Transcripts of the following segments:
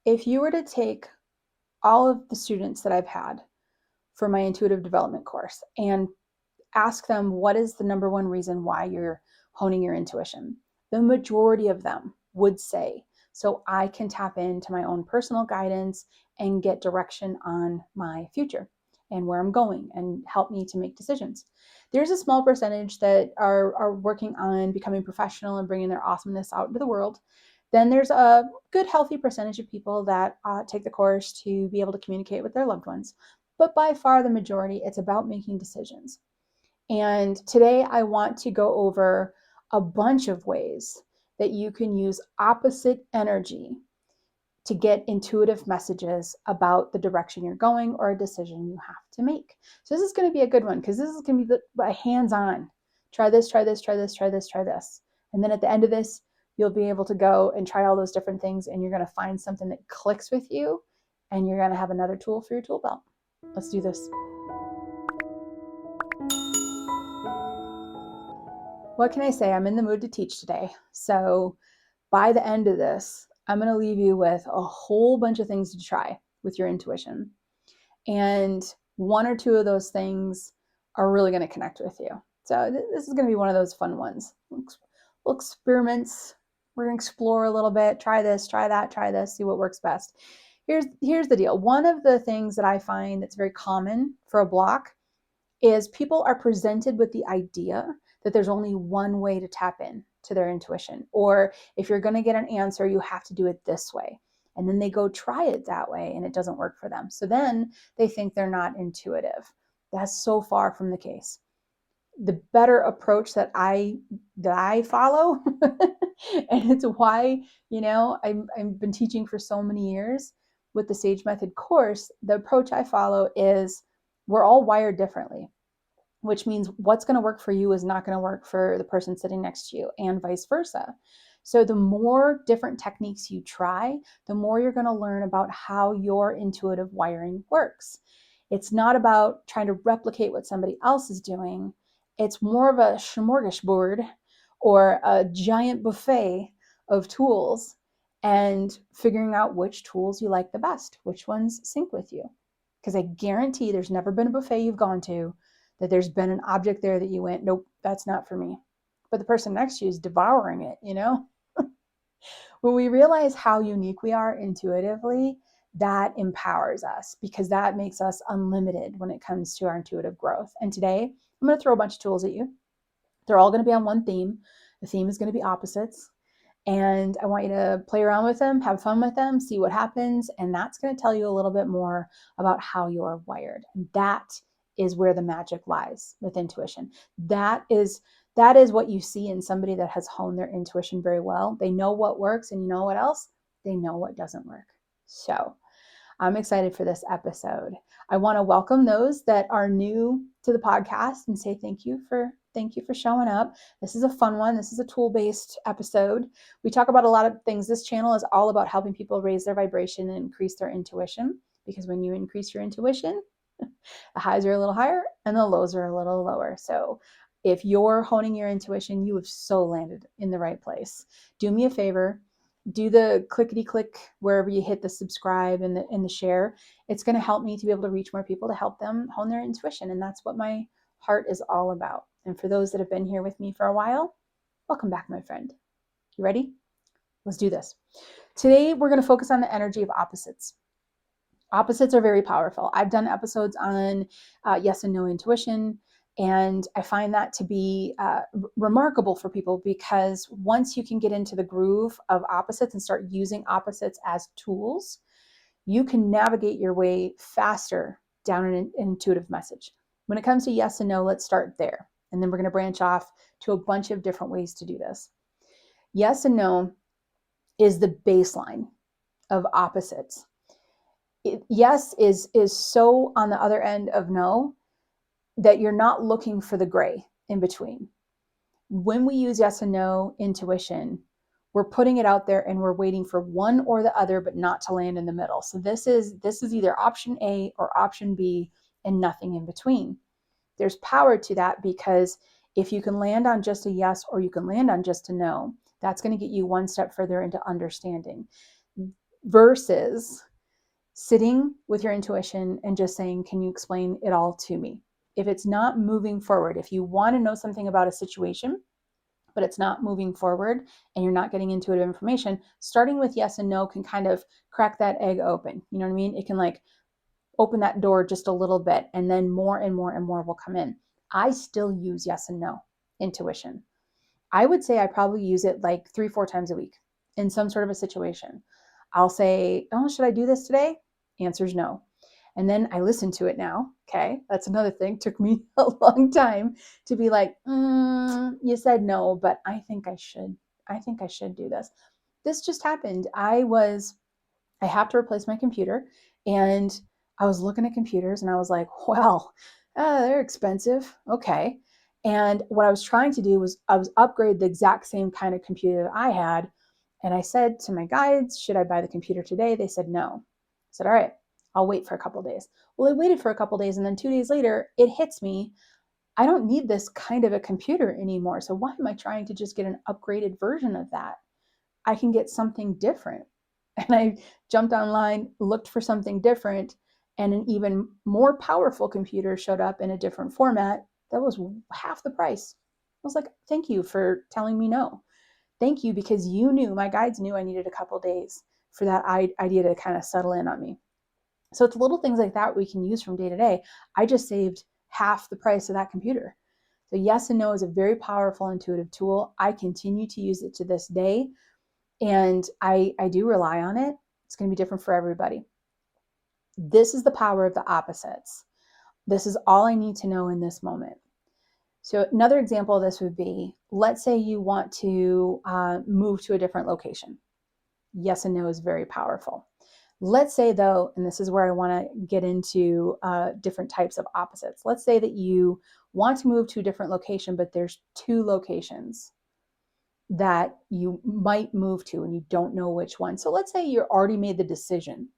If you were to take all of the students that I've had for my intuitive development course and ask them what is the number one reason why you're honing your intuition, the majority of them would say, so I can tap into my own personal guidance and get direction on my future and where I'm going and help me to make decisions. There's a small percentage that are working on becoming professional and bringing their awesomeness out into the world. Then there's a good, healthy percentage of people that take the course to be able to communicate with their loved ones. But by far the majority, it's about making decisions. And today I want to go over a bunch of ways that you can use opposite energy to get intuitive messages about the direction you're going or a decision you have to make. So this is going to be a good one because this is going to be a hands-on. Try this, try this, try this, try this, try this. And then at the end of this, you'll be able to go and try all those different things and you're going to find something that clicks with you and you're going to have another tool for your tool belt. Let's do this. What can I say? I'm in the mood to teach today. So by the end of this, I'm going to leave you with a whole bunch of things to try with your intuition. And one or two of those things are really going to connect with you. So this is going to be one of those fun ones. Little experiments. We're going to explore a little bit. Try this, try that, try this, see what works best. Here's the deal. One of the things that I find that's very common for a block is people are presented with the idea that there's only one way to tap in to their intuition. Or if you're going to get an answer, you have to do it this way. And then they go try it that way and it doesn't work for them. So then they think they're not intuitive. That's so far from the case. The better approach that I follow, and it's why, I've been teaching for so many years with the Sage Method course, the approach I follow is we're all wired differently, which means what's going to work for you is not going to work for the person sitting next to you and vice versa. So the more different techniques you try, the more you're going to learn about how your intuitive wiring works. It's not about trying to replicate what somebody else is doing. It's more of a smorgasbord or a giant buffet of tools and figuring out which tools you like the best, which ones sync with you. Because I guarantee there's never been a buffet you've gone to that there's been an object there that you went, nope, that's not for me. But the person next to you is devouring it, When we realize how unique we are intuitively, that empowers us because that makes us unlimited when it comes to our intuitive growth. And today, I'm going to throw a bunch of tools at you. They're all going to be on one theme. The theme is going to be opposites. And I want you to play around with them, have fun with them, see what happens. And that's going to tell you a little bit more about how you're wired. And that is where the magic lies with intuition. That is what you see in somebody that has honed their intuition very well. They know what works, and you know what else? They know what doesn't work. So I'm excited for this episode. I want to welcome those that are new to the podcast and say thank you for showing up. This is a fun one. This is a tool-based episode. We talk about a lot of things. This channel is all about helping people raise their vibration and increase their intuition, because when you increase your intuition, the highs are a little higher and the lows are a little lower. So if you're honing your intuition, you have so landed in the right place. Do me a favor. Do the clickety click wherever you hit the subscribe and the share. It's going to help me to be able to reach more people to help them hone their intuition. And that's what my heart is all about. And for those that have been here with me for a while, welcome back, my friend. You ready? Let's do this. Today, we're going to focus on the energy of opposites. Opposites are very powerful. I've done episodes on yes and no intuition. And I find that to be remarkable for people, because once you can get into the groove of opposites and start using opposites as tools, you can navigate your way faster down an intuitive message. When it comes to yes and no, let's start there. And then we're going to branch off to a bunch of different ways to do this. Yes and no is the baseline of opposites. Yes is so on the other end of no that you're not looking for the gray in between. When we use yes and no intuition, we're putting it out there and we're waiting for one or the other, but not to land in the middle. So this is either option A or option B and nothing in between. There's power to that, because if you can land on just a yes or you can land on just a no, that's going to get you one step further into understanding. versus sitting with your intuition and just saying, can you explain it all to me? If it's not moving forward, if you want to know something about a situation, but it's not moving forward and you're not getting intuitive information, starting with yes and no can kind of crack that egg open. You know what I mean? It can like open that door just a little bit, and then more and more and more will come in. I still use yes and no intuition. I would say I probably use it like 3-4 times a week in some sort of a situation. I'll say, oh, should I do this today? Answer's no. And then I listen to it now. Okay. That's another thing. Took me a long time to be like, you said no, but I think I should. I think I should do this. This just happened. I have to replace my computer, and I was looking at computers and I was like, well, they're expensive. Okay. And what I was trying to do was I was upgrade the exact same kind of computer that I had. And I said to my guides, should I buy the computer today? They said no. I said, all right, I'll wait for a couple days. Well, I waited for a couple days, and then 2 days later, it hits me. I don't need this kind of a computer anymore. So why am I trying to just get an upgraded version of that? I can get something different. And I jumped online, looked for something different, and an even more powerful computer showed up in a different format that was half the price. I was like, thank you for telling me no. Thank you, because you knew, my guides knew I needed a couple days for that idea to kind of settle in on me. So it's little things like that we can use from day to day. I just saved half the price of that computer. So yes and no is a very powerful intuitive tool. I continue to use it to this day, and I do rely on it. It's going to be different for everybody. This is the power of the opposites. This is all I need to know in this moment. So another example of this would be, let's say you want to move to a different location. Yes and no is very powerful. Let's say though, and this is where I want to get into different types of opposites. Let's say that you want to move to a different location, but there's 2 locations that you might move to and you don't know which one. So let's say you're already made the decision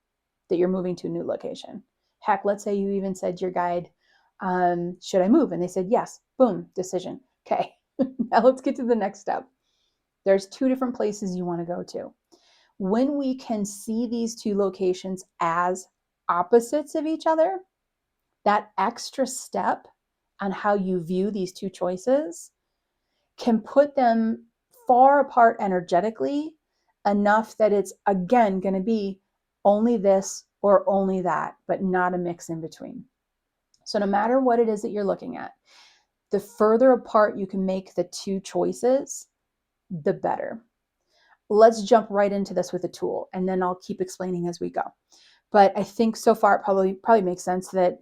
that you're moving to a new location. Heck, let's say you even said to your guide, should I move? And they said yes. Boom, decision. Okay, now let's get to the next step. There's 2 different places you want to go to. When we can see these 2 locations as opposites of each other, that extra step on how you view these 2 choices can put them far apart energetically enough that it's again going to be only this or only that, but not a mix in between. So no matter what it is that you're looking at, the further apart you can make the 2 choices, the better. Let's jump right into this with a tool, and then I'll keep explaining as we go. But I think so far it probably makes sense that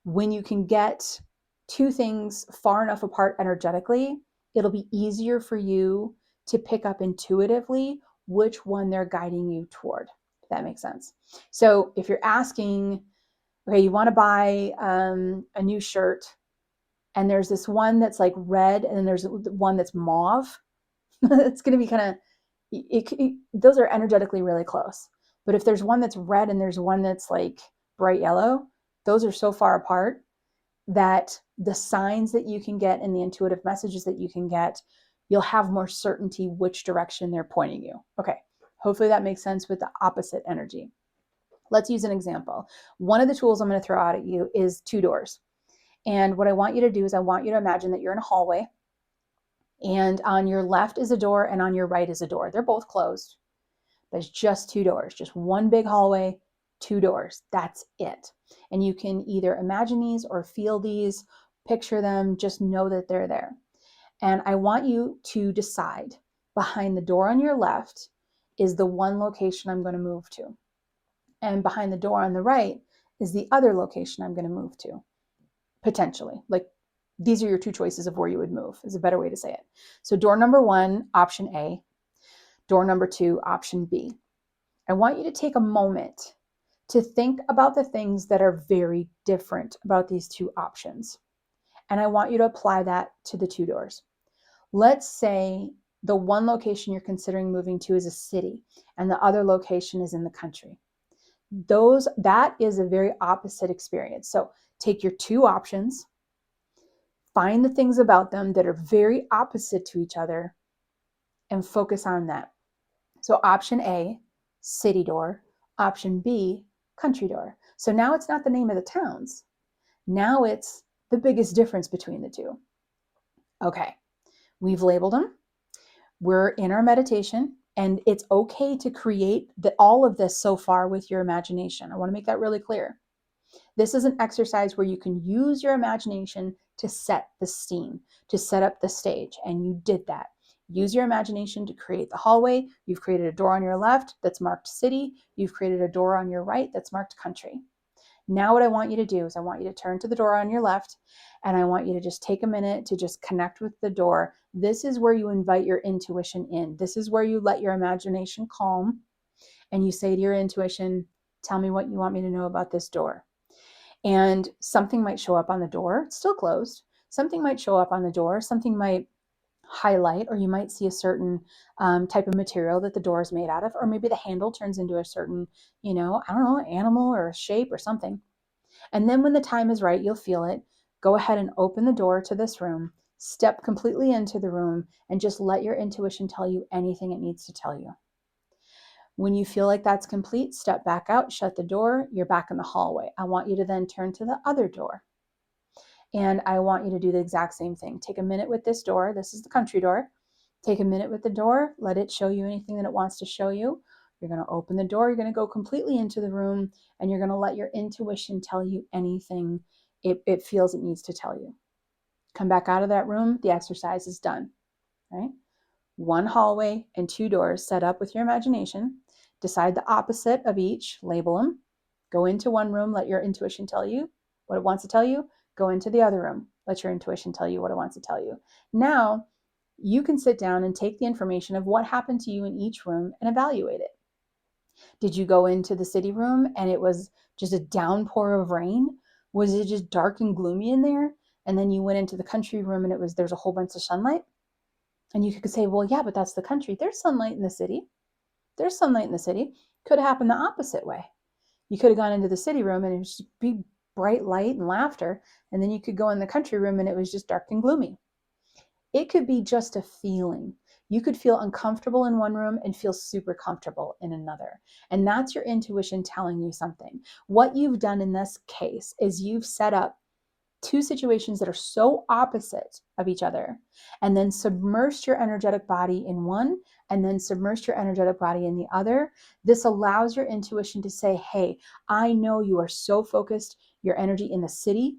when you can get 2 things far enough apart energetically, it'll be easier for you to pick up intuitively which one they're guiding you toward, if that makes sense. So if you're asking, okay, you want to buy a new shirt, and there's this one that's like red, and then there's one that's mauve, it's going to be kind of, those are energetically really close. But if there's one that's red and there's one that's like bright yellow, those are so far apart that the signs that you can get and the intuitive messages that you can get, you'll have more certainty which direction they're pointing you. Okay, hopefully that makes sense with the opposite energy. Let's use an example. One of the tools I'm going to throw out at you is 2 doors. And what I want you to do is I want you to imagine that you're in a hallway, and on your left is a door and on your right is a door. They're both closed. There's just 2 doors, just one big hallway, 2 doors. That's it. And you can either imagine these or feel these, picture them, just know that they're there. And I want you to decide, behind the door on your left is the one location I'm going to move to. And behind the door on the right is the other location I'm going to move to, potentially. Like, these are your 2 choices of where you would move, is a better way to say it. So door number 1, option A. Door number 2, option B. I want you to take a moment to think about the things that are very different about these 2 options. And I want you to apply that to the 2 doors. Let's say the one location you're considering moving to is a city and the other location is in the country. That is a very opposite experience. So take your 2 options, find the things about them that are very opposite to each other, and focus on that. So option A, city door. Option B, country door. So now it's not the name of the towns. Now it's the biggest difference between the two. Okay, we've labeled them. We're in our meditation, and it's okay to create all of this so far with your imagination. I want to make that really clear. This is an exercise where you can use your imagination to set the scene, to set up the stage, and you did that. Use your imagination to create the hallway. You've created a door on your left that's marked city. You've created a door on your right that's marked country. Now what I want you to do is I want you to turn to the door on your left, and I want you to just take a minute to just connect with the door. This is where you invite your intuition in. This is where you let your imagination calm, and you say to your intuition, tell me what you want me to know about this door. And something might show up on the door. It's still closed. Something might show up on the door. Something might highlight, or you might see a certain type of material that the door is made out of, or maybe the handle turns into a certain, I don't know, animal or a shape or something. And then when the time is right, you'll feel it. Go ahead and open the door to this room, step completely into the room, and just let your intuition tell you anything it needs to tell you. When you feel like that's complete, step back out, shut the door, you're back in the hallway. I want you to then turn to the other door. And I want you to do the exact same thing. Take a minute with this door. This is the country door. Take a minute with the door. Let it show you anything that it wants to show you. You're going to open the door. You're going to go completely into the room, and you're going to let your intuition tell you anything it feels it needs to tell you. Come back out of that room. The exercise is done, right? One hallway and two doors set up with your imagination. Decide the opposite of each. Label them. Go into one room. Let your intuition tell you what it wants to tell you. Go into the other room. Let your intuition tell you what it wants to tell you. Now, you can sit down and take the information of what happened to you in each room and evaluate it. Did you go into the city room and it was just a downpour of rain? Was it just dark and gloomy in there? And then you went into the country room and there's a whole bunch of sunlight? And you could say, well, yeah, but that's the country. There's sunlight in the city. There's sunlight in the city. Could have happened the opposite way. You could have gone into the city room and it was just big, bright light and laughter. And then you could go in the country room and it was just dark and gloomy. It could be just a feeling. You could feel uncomfortable in one room and feel super comfortable in another. And that's your intuition telling you something. What you've done in this case is you've set up two situations that are so opposite of each other, and then submersed your energetic body in one, and then submersed your energetic body in the other. This allows your intuition to say, hey, I know you are so focused, your energy in the city,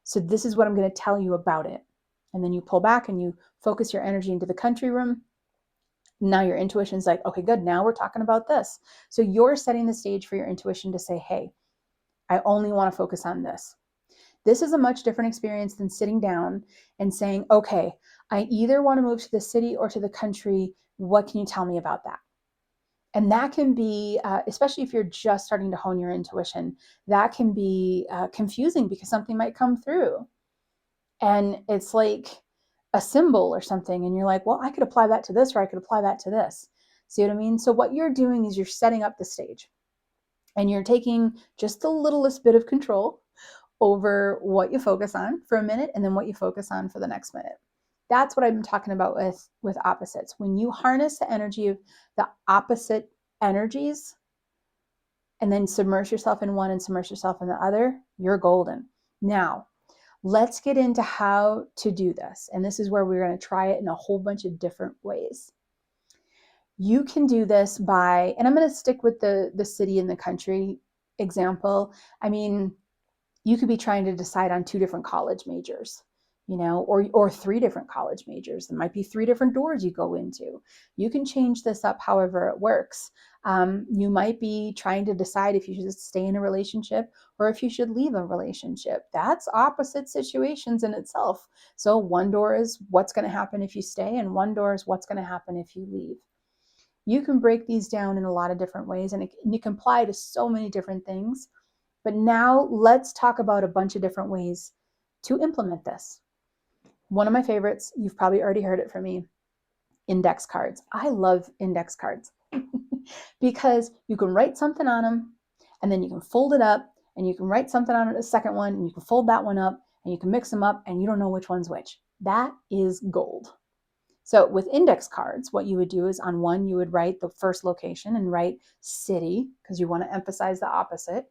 so this is what I'm going to tell you about it. And then you pull back and you focus your energy into the country room. Now your intuition's like, okay, good, now we're talking about this. So you're setting the stage for your intuition to say, hey, I only want to focus on this. This is a much different experience than sitting down and saying, okay, I either want to move to the city or to the country. What can you tell me about that? And that can be, especially if you're just starting to hone your intuition, that can be confusing because something might come through. And it's like a symbol or something. And you're like, well, I could apply that to this, or I could apply that to this. See what I mean? So what you're doing is you're setting up the stage. And you're taking just the littlest bit of control over what you focus on for a minute and then what you focus on for the next minute. That's what I'm talking about with opposites. When you harness the energy of the opposite energies and then submerge yourself in one and submerge yourself in the other, you're golden. Now, let's get into how to do this. And this is where we're going to try it in a whole bunch of different ways. You can do this by, and I'm going to stick with the city and the country example. I mean, you could be trying to decide on two different college majors, or three different college majors. There might be three different doors you go into. You can change this up however it works. You might be trying to decide if you should stay in a relationship or if you should leave a relationship. That's opposite situations in itself. So one door is what's going to happen if you stay, and one door is what's going to happen if you leave. You can break these down in a lot of different ways, and you can apply to so many different things. But now let's talk about a bunch of different ways to implement this. One of my favorites, you've probably already heard it from me, index cards. I love index cards because you can write something on them and then you can fold it up and you can write something on the second one and you can fold that one up and you can mix them up and you don't know which one's which. That is gold. So with index cards, what you would do is on one, you would write the first location and write city because you want to emphasize the opposite.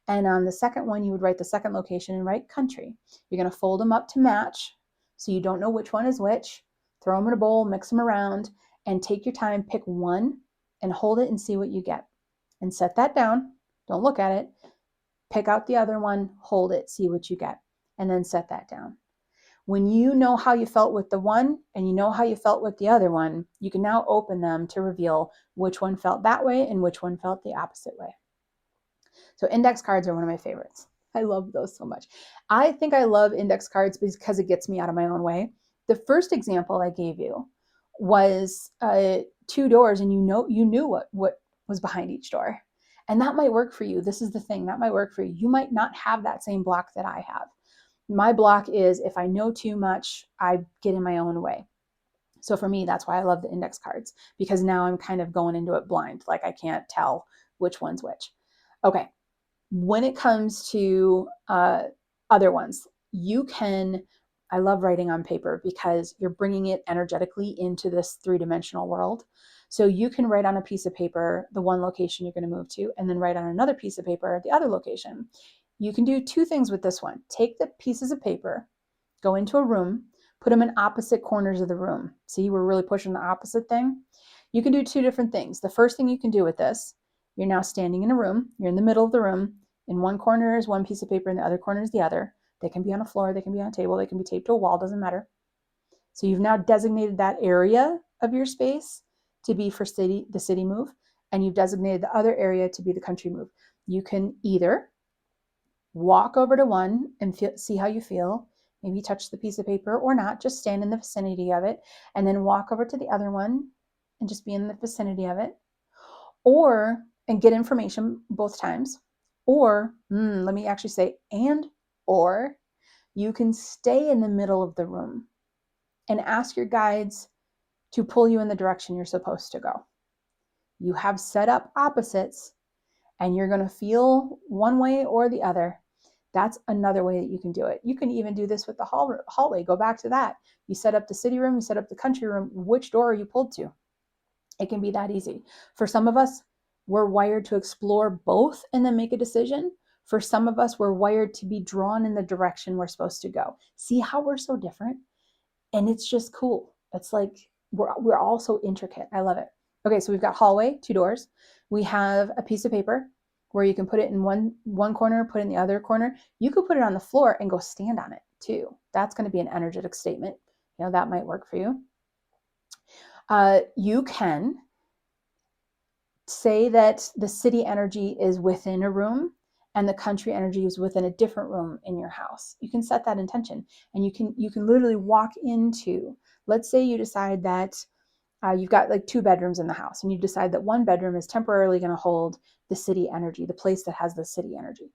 And on the second one, you would write the second location and write country. You're going to fold them up to match so you don't know which one is which. Throw them in a bowl, mix them around, and take your time, pick one and hold it and see what you get. And set that down. Don't look at it. Pick out the other one, hold it, see what you get, and then set that down. When you know how you felt with the one and you know how you felt with the other one, you can now open them to reveal which one felt that way and which one felt the opposite way. So index cards are one of my favorites. I love those so much. I think I love index cards because it gets me out of my own way. The first example I gave you was 2 doors, and you knew what was behind each door. And that might work for you. This is the thing, that might work for you. You might not have that same block that I have. My block is if I know too much, I get in my own way. So for me, that's why I love the index cards, because now I'm kind of going into it blind. Like I can't tell which one's which. Okay. When it comes to other ones, you can, I love writing on paper because you're bringing it energetically into this 3-dimensional world. So you can write on a piece of paper the one location you're going to move to, and then write on another piece of paper the other location. You can do 2 things with this one. Take the pieces of paper, go into a room, put them in opposite corners of the room. See, we're really pushing the opposite thing. You can do 2 different things. The first thing you can do with this, you're now standing in a room, you're in the middle of the room. In one corner is one piece of paper and the other corner is the other. They can be on a floor, they can be on a table, they can be taped to a wall, doesn't matter. So you've now designated that area of your space to be for the city move, and you've designated the other area to be the country move. You can either walk over to one and see how you feel, maybe touch the piece of paper or not, just stand in the vicinity of it, and then walk over to the other one and just be in the vicinity of it, and get information both times. Or let me actually say, or you can stay in the middle of the room and ask your guides to pull you in the direction you're supposed to go. You have set up opposites and you're going to feel one way or the other. That's another way that you can do it. You can even do this with the hallway. Go back to that. You set up the city room, you set up the country room. Which door are you pulled to? It can be that easy. For some of us, we're wired to explore both and then make a decision. For some of us, we're wired to be drawn in the direction we're supposed to go. See how we're so different? And it's just cool. It's like we're all so intricate. I love it. Okay, so we've got hallway, 2 doors. We have a piece of paper where you can put it in one corner, put it in the other corner. You could put it on the floor and go stand on it too. That's going to be an energetic statement. You know, that might work for you. You can say that the city energy is within a room and the country energy is within a different room in your house. You can set that intention, and you can literally walk into, let's say you decide that you've got like 2 bedrooms in the house, and you decide that one bedroom is temporarily going to hold the city energy, the place that has the city energy.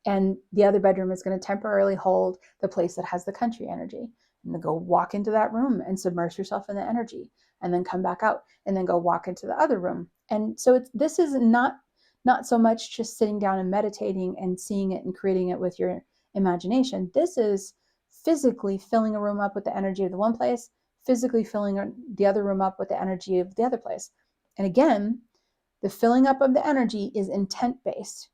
And the other bedroom is going to temporarily hold the place that has the country energy. And then go walk into that room and submerge yourself in the energy, and then come back out and then go walk into the other room. And so this is not so much just sitting down and meditating and seeing it and creating it with your imagination. This is physically filling a room up with the energy of the one place, physically filling the other room up with the energy of the other place. And again, the filling up of the energy is intent-based.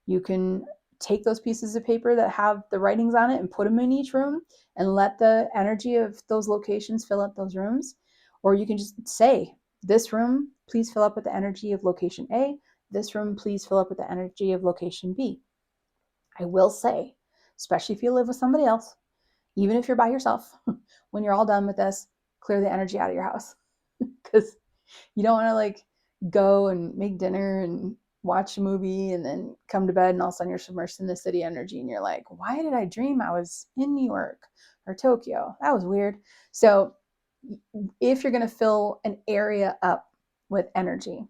You can take those pieces of paper that have the writings on it and put them in each room and let the energy of those locations fill up those rooms. Or you can just say, this room, please fill up with the energy of location A. This room, please fill up with the energy of location B. I will say, especially if you live with somebody else, even if you're by yourself, when you're all done with this, clear the energy out of your house. Because you don't want to like go and make dinner and watch a movie and then come to bed and all of a sudden you're submerged in the city energy and you're like, why did I dream I was in New York or Tokyo? That was weird. So if you're going to fill an area up with energy,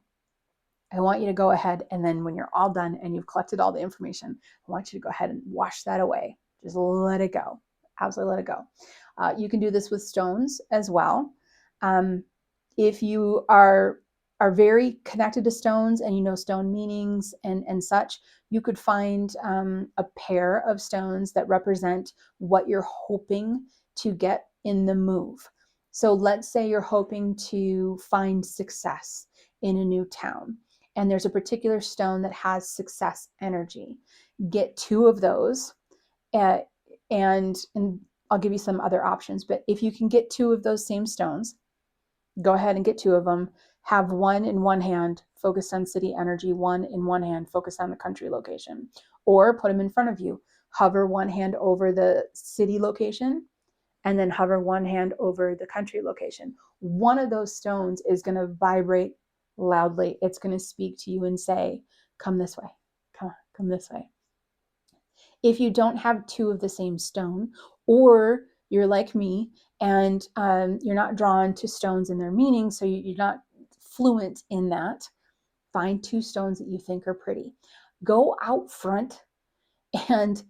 I want you to go ahead, and then when you're all done and you've collected all the information, I want you to go ahead and wash that away. Just let it go. Absolutely let it go. You can do this with stones as well. If you are very connected to stones and you know stone meanings and such, you could find a pair of stones that represent what you're hoping to get in the move. So let's say you're hoping to find success in a new town, and there's a particular stone that has success energy. Get 2 of those, and I'll give you some other options, but if you can get 2 of those same stones, go ahead and get 2 of them. Have one in one hand, focus on city energy, one in one hand, focus on the country location. Or put them in front of you. Hover one hand over the city location and then hover one hand over the country location. One of those stones is going to vibrate loudly. It's going to speak to you and say, come this way. Come this way. If you don't have 2 of the same stone, or you're like me and you're not drawn to stones and their meaning, so you're not fluent in that, find 2 stones that you think are pretty. Go out front and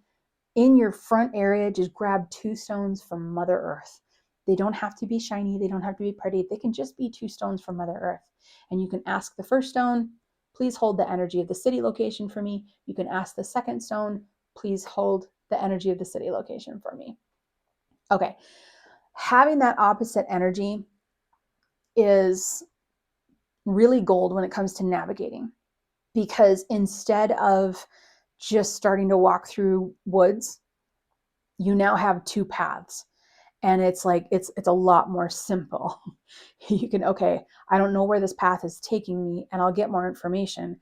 in your front area, just grab 2 stones from Mother Earth. They don't have to be shiny. They don't have to be pretty. They can just be 2 stones from Mother Earth. And you can ask the first stone, please hold the energy of the city location for me. You can ask the second stone, please hold the energy of the city location for me. Okay. Having that opposite energy is really gold when it comes to navigating, because instead of just starting to walk through woods, you now have 2 paths. And it's like, it's a lot more simple. You can, okay, I don't know where this path is taking me, and I'll get more information,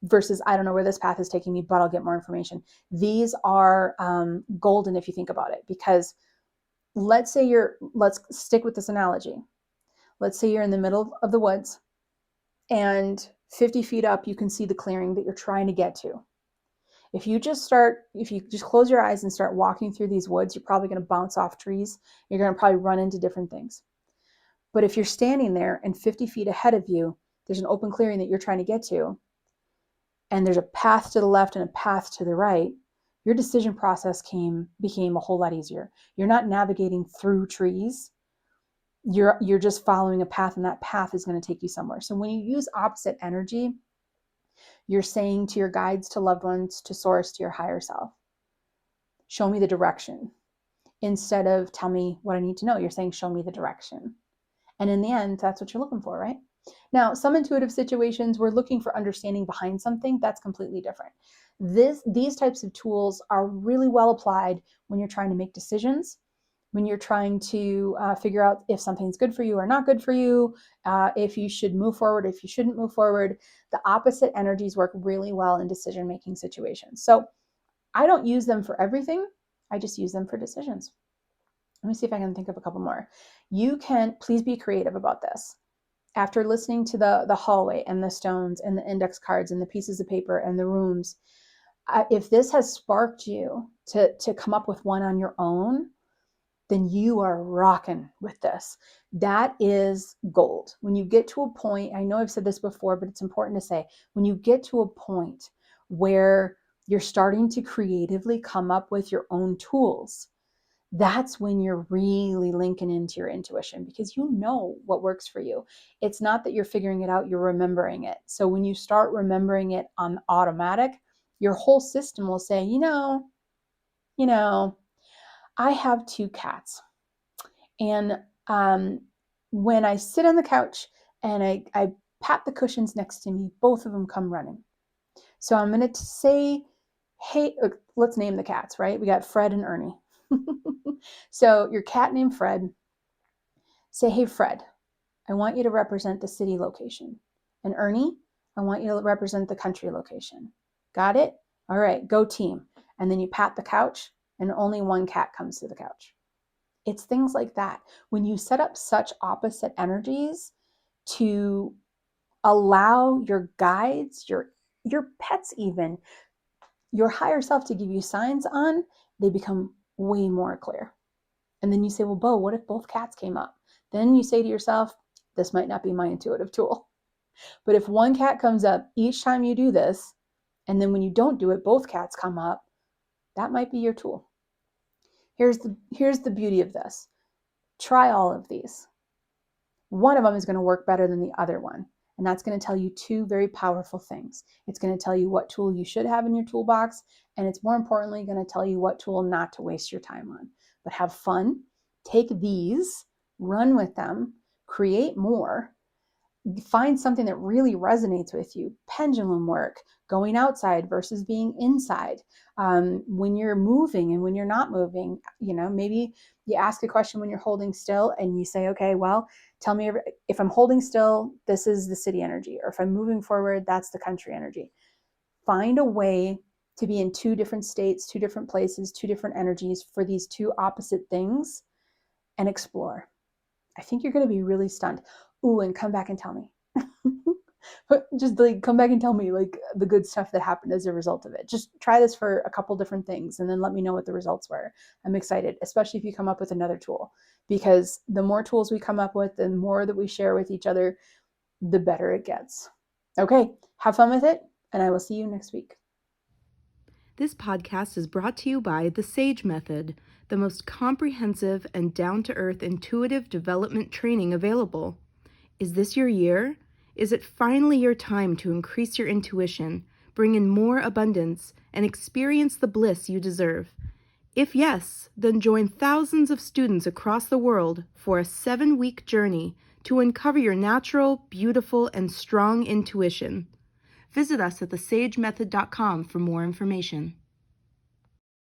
versus I don't know where this path is taking me, but I'll get more information. These are golden if you think about it, because let's stick with this analogy. Let's say you're in the middle of the woods, and 50 feet up, you can see the clearing that you're trying to get to. If you just close your eyes and start walking through these woods, you're probably going to bounce off trees. You're going to probably run into different things. But if you're standing there and 50 feet ahead of you, there's an open clearing that you're trying to get to, and there's a path to the left and a path to the right, your decision process became a whole lot easier. You're not navigating through trees. You're just following a path, and that path is going to take you somewhere. So when you use opposite energy, you're saying to your guides, to loved ones, to source, to your higher self, show me the direction. Instead of tell me what I need to know, you're saying, show me the direction. And in the end, that's what you're looking for, right? Now, some intuitive situations, we're looking for understanding behind something. That's completely different. These types of tools are really well applied when you're trying to make decisions, when you're trying to figure out if something's good for you or not good for you, if you should move forward, if you shouldn't move forward. The opposite energies work really well in decision-making situations. So I don't use them for everything. I just use them for decisions. Let me see if I can think of a couple more. You can please be creative about this. After listening to the hallway and the stones and the index cards and the pieces of paper and the rooms, if this has sparked you to come up with one on your own, then you are rocking with this. That is gold. When you get to a point, I know I've said this before, but it's important to say, when you get to a point where you're starting to creatively come up with your own tools, that's when you're really linking into your intuition, because you know what works for you. It's not that you're figuring it out, you're remembering it. So when you start remembering it on automatic, your whole system will say, you know, I have 2 cats. And when I sit on the couch and I pat the cushions next to me, both of them come running. So I'm going to say, hey, let's name the cats, right? We got Fred and Ernie. So your cat named Fred, say, hey, Fred, I want you to represent the city location. And Ernie, I want you to represent the country location. Got it? All right, go team. And then you pat the couch, and only one cat comes to the couch. It's things like that. When you set up such opposite energies to allow your guides, your pets even, your higher self to give you signs on, they become way more clear. And then you say, well, Bo, what if both cats came up? Then you say to yourself, this might not be my intuitive tool. But if one cat comes up each time you do this, and then when you don't do it, both cats come up, that might be your tool. Here's the beauty of this. Try all of these. One of them is going to work better than the other one. And that's going to tell you 2 very powerful things. It's going to tell you what tool you should have in your toolbox. And it's more importantly going to tell you what tool not to waste your time on. But have fun. Take these run with them, create more, find something that really resonates with you. Pendulum work, going outside versus being inside. When you're moving and when you're not moving, maybe you ask a question when you're holding still and you say, okay, well, tell me if I'm holding still, this is the city energy, or if I'm moving forward, that's the country energy. Find a way to be in two different states, two different places, two different energies for these two opposite things, and explore. I think you're going to be really stunned. Ooh, and come back and tell me. Just like come back and tell me like the good stuff that happened as a result of it. Just try this for a couple different things and then let me know what the results were. I'm excited, especially if you come up with another tool, because the more tools we come up with, the more that we share with each other, the better it gets. Okay, have fun with it, and I will see you next week. This podcast is brought to you by The Sage Method, the most comprehensive and down-to-earth intuitive development training available. Is this your year? Is it finally your time to increase your intuition, bring in more abundance, and experience the bliss you deserve? If yes, then join thousands of students across the world for a 7-week journey to uncover your natural, beautiful, and strong intuition. Visit us at thesagemethod.com for more information.